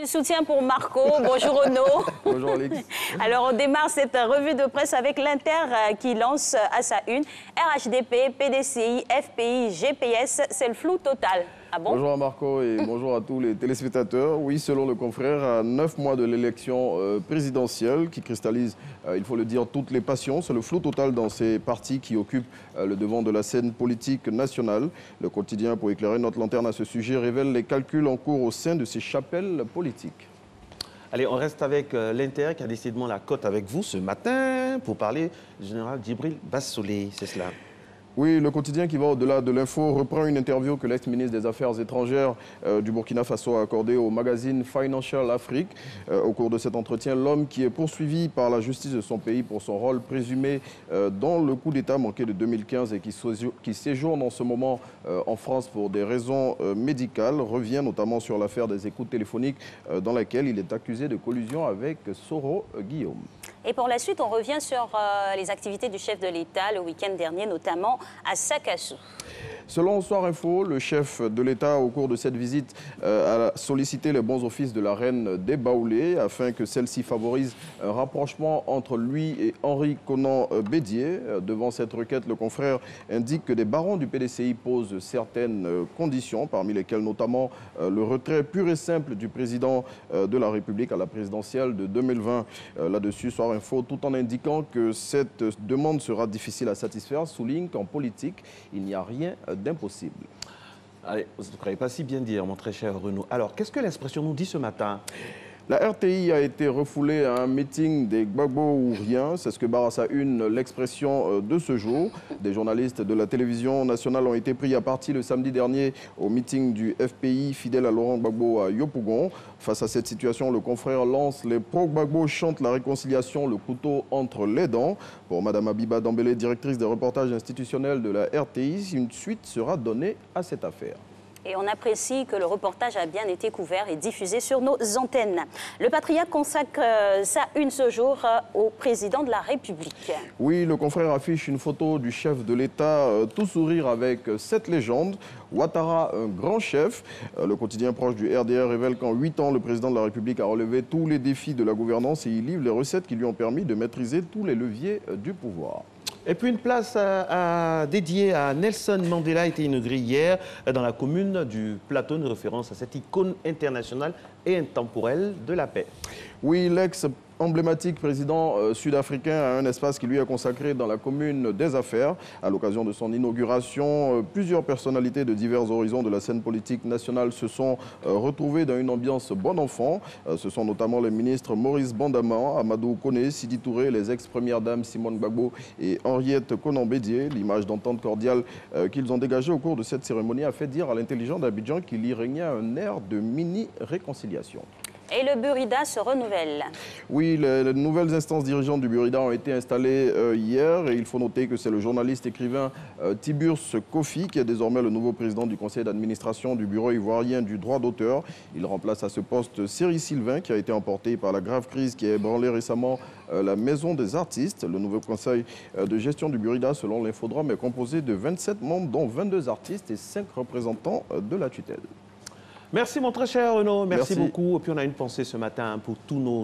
Le soutien pour Marco. Bonjour Renaud. Bonjour Alex. Alors on démarre cette revue de presse avec l'Inter qui lance à sa une RHDP, PDCI, FPI, GPS, c'est le flou total. Ah bon? Bonjour à Marco et bonjour à tous les téléspectateurs. Oui, selon le confrère, à 9 mois de l'élection présidentielle qui cristallise, il faut le dire, toutes les passions, c'est le flou total dans ces partis qui occupent le devant de la scène politique nationale. Le quotidien, pour éclairer notre lanterne à ce sujet, révèle les calculs en cours au sein de ces chapelles politiques. Allez, on reste avec l'Inter qui a décidément la cote avec vous ce matin pour parler du général Djibril Bassolé, c'est cela? Oui, le quotidien qui va au-delà de l'info reprend une interview que l'ex-ministre des Affaires étrangères du Burkina Faso a accordée au magazine Financial Afrique. Au cours de cet entretien, l'homme qui est poursuivi par la justice de son pays pour son rôle présumé dans le coup d'État manqué de 2015 et qui séjourne en ce moment en France pour des raisons médicales, revient notamment sur l'affaire des écoutes téléphoniques dans laquelle il est accusé de collusion avec Soro Guillaume. Et pour la suite, on revient sur les activités du chef de l'État le week-end dernier, notamment à Sakassou. Selon Soir Info, le chef de l'État, au cours de cette visite, a sollicité les bons offices de la reine des Baoulés afin que celle-ci favorise un rapprochement entre lui et Henri Konan Bédié. Devant cette requête, le confrère indique que des barons du PDCI posent certaines conditions, parmi lesquelles notamment le retrait pur et simple du président de la République à la présidentielle de 2020. Là-dessus, Soir Info, tout en indiquant que cette demande sera difficile à satisfaire, souligne qu'en politique, il n'y a rien d'impossible. Allez, vous ne croyez pas si bien dire, mon très cher Renaud. Alors, qu'est-ce que l'expression nous dit ce matin? La RTI a été refoulée à un meeting des Gbagbo ou rien. C'est ce que barre à sa une l'expression de ce jour. Des journalistes de la télévision nationale ont été pris à partie le samedi dernier au meeting du FPI fidèle à Laurent Gbagbo à Yopougon. Face à cette situation, le confrère lance les pro-Gbagbo chantent la réconciliation, le couteau entre les dents. Pour Mme Abiba Dambélé, directrice des reportages institutionnels de la RTI, une suite sera donnée à cette affaire. Et on apprécie que le reportage a bien été couvert et diffusé sur nos antennes. Le Patriarche consacre sa une ce jour au président de la République. Oui, le confrère affiche une photo du chef de l'État tout sourire avec cette légende. Ouattara, un grand chef. Le quotidien proche du RDR révèle qu'en 8 ans, le président de la République a relevé tous les défis de la gouvernance et il livre les recettes qui lui ont permis de maîtriser tous les leviers du pouvoir. Et puis une place dédiée à Nelson Mandela a été inaugurée hier dans la commune du Plateau, une référence à cette icône internationale et intemporelle de la paix. Oui, l'ex-emblématique président sud-africain a un espace qui lui est consacré dans la commune des Affaires. À l'occasion de son inauguration, plusieurs personnalités de divers horizons de la scène politique nationale se sont retrouvées dans une ambiance bon enfant. Ce sont notamment les ministres Maurice Bandaman, Amadou Kone, Sidi Touré, les ex-premières dames Simone Gbagbo et Henriette Konan Bédié. L'image d'entente cordiale qu'ils ont dégagée au cours de cette cérémonie a fait dire à l'intelligent d'Abidjan qu'il y régnait un air de mini-réconciliation. Et le Burida se renouvelle. Oui, les nouvelles instances dirigeantes du Burida ont été installées hier et il faut noter que c'est le journaliste écrivain Tiburce Kofi qui est désormais le nouveau président du conseil d'administration du bureau ivoirien du droit d'auteur. Il remplace à ce poste Céry Sylvain qui a été emporté par la grave crise qui a ébranlé récemment la maison des artistes. Le nouveau conseil de gestion du Burida, selon l'Infodrome, est composé de 27 membres dont 22 artistes et 5 représentants de la tutelle. Merci mon très cher Renaud, merci Merci beaucoup. Et puis on a une pensée ce matin pour tous nos